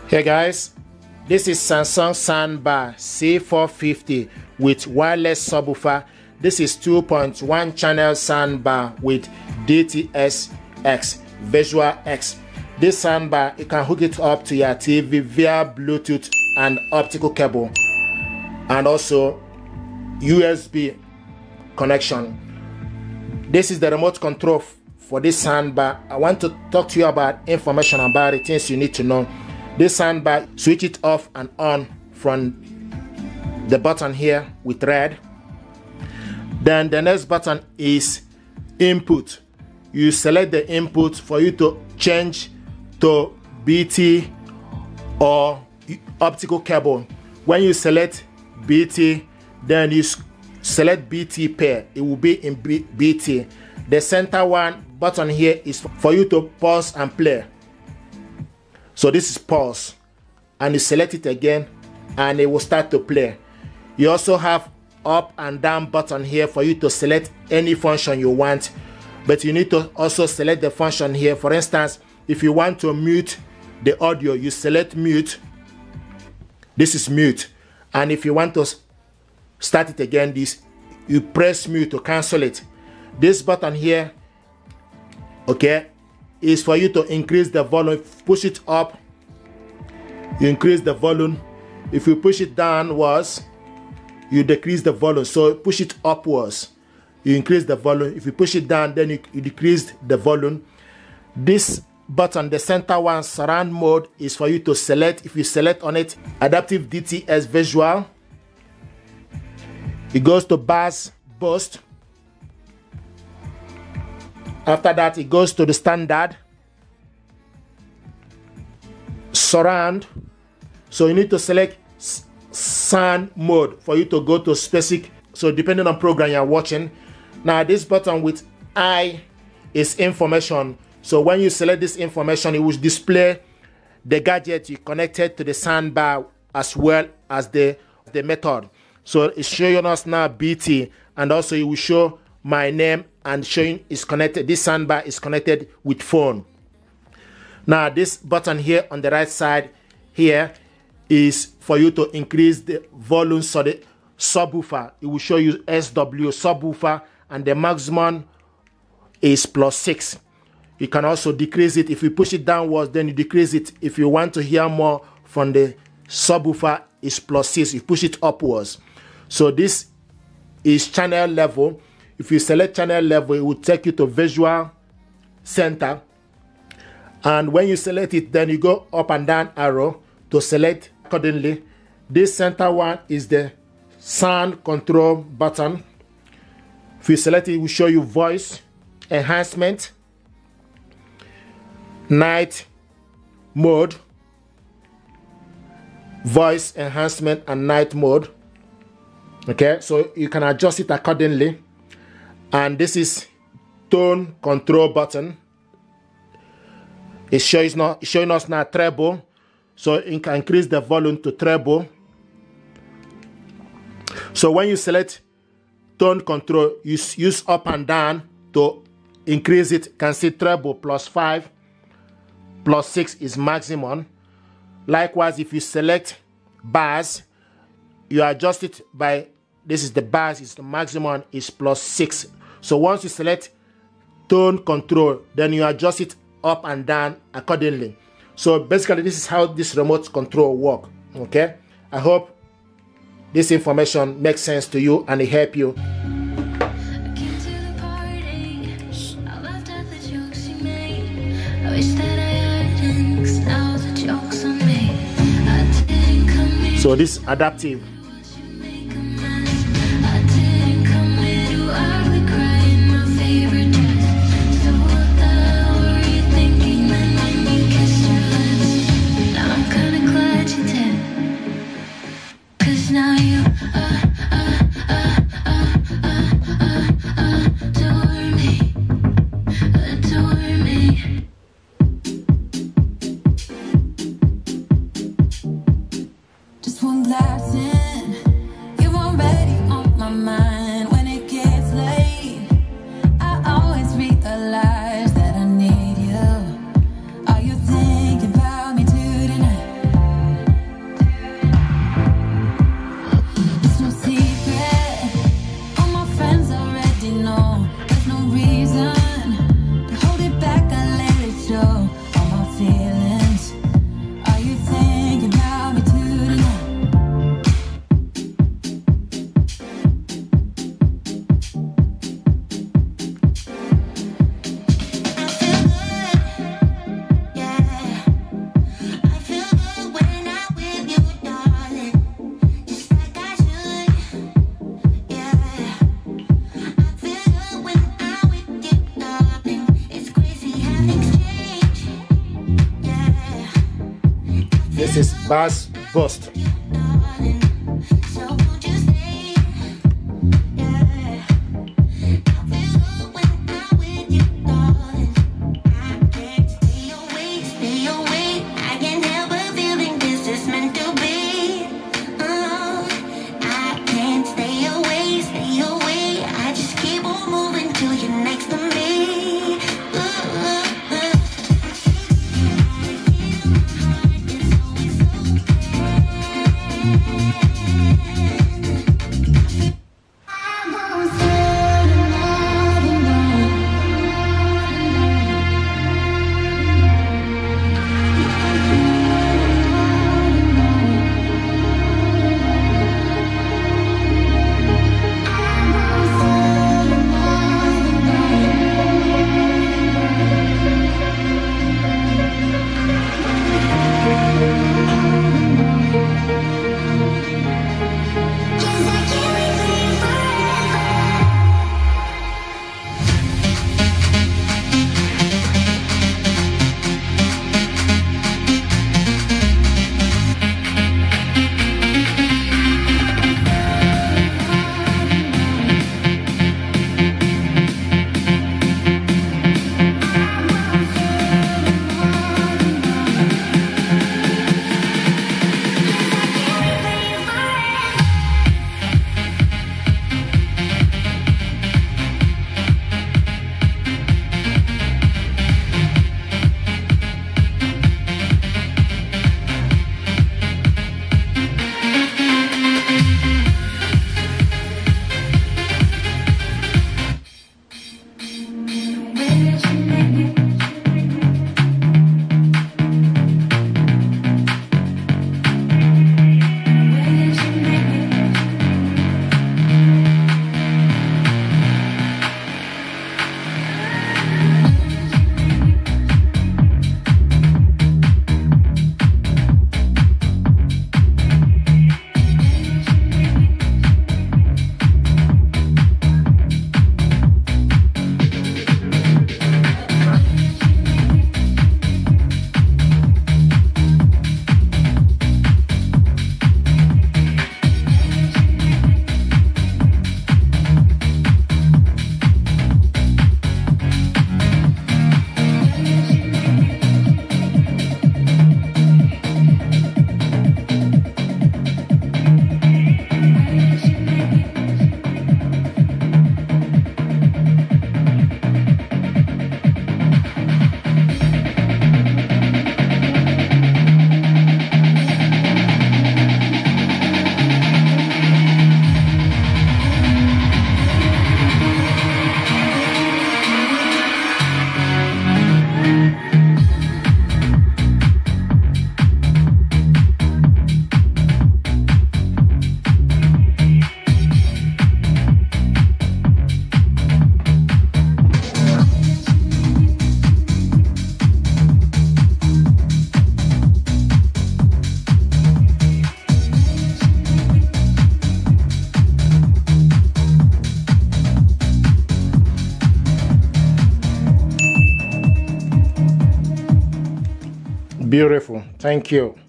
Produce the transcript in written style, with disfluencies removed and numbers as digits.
Hey guys, this is Samsung Soundbar C450 with wireless subwoofer. This is 2.1 channel soundbar with DTS-X, Visual X. This soundbar, you can hook it up to your TV via Bluetooth and optical cable, and also USB connection. This is the remote control for this soundbar. I want to talk to you about information about it, things you need to know. This soundbar, switch it off and on from the button here with red. Then the next button is input. You select the input for you to change to BT or optical cable. When you select BT, then you select BT pair. It will be in BT. The center one button here is for you to pause and play. So this is pause, and you select it again and it will start to play. You also have up and down button here for you to select any function you want, but you need to also select the function here. For instance, if you want to mute the audio, you select mute. This is mute. And if you want to start it again, you press mute to cancel it. This button here, okay, is for you to increase the volume. If you push it up, you increase the volume. If you push it downwards, you decrease the volume. So push it upwards, you increase the volume. If you push it down, then you decrease the volume. This button, the center one, surround mode, is for you to select. If you select on it, adaptive DTS visual, it goes to bass boost. After that, it goes to the standard surround. So you need to select sound mode for you to go to specific. So depending on program you're watching. Now this button with I is information. So when you select this information, it will display the gadget you connected to the soundbar as well as the method. So it's showing us now BT, and also it will show my name and showing is connected. This soundbar is connected with phone. Now this button here on the right side here is for you to increase the volume. So the subwoofer, it will show you SW subwoofer, and the maximum is +6. You can also decrease it. If you push it downwards, then you decrease it. If you want to hear more from the subwoofer, is +6. You push it upwards. So this is channel level. If you select channel level, it will take you to visual center. And when you select it, then you go up and down arrow to select accordingly. This center one is the sound control button. If you select it, it will show you voice enhancement, night mode, voice enhancement and night mode. Okay, so you can adjust it accordingly. And this is tone control button. It's showing us now treble, so you can increase the volume to treble. So when you select tone control, you use up and down to increase it. You can see treble +5, +6 is maximum. Likewise, if you select bass, you adjust it by, this is the bass, is the maximum is +6. So once you select tone control, then you adjust it up and down accordingly. So basically, this is how this remote control works. Okay, I hope this information makes sense to you and it help you. So this adaptive. Just one glass in bass boost. Beautiful. Thank you.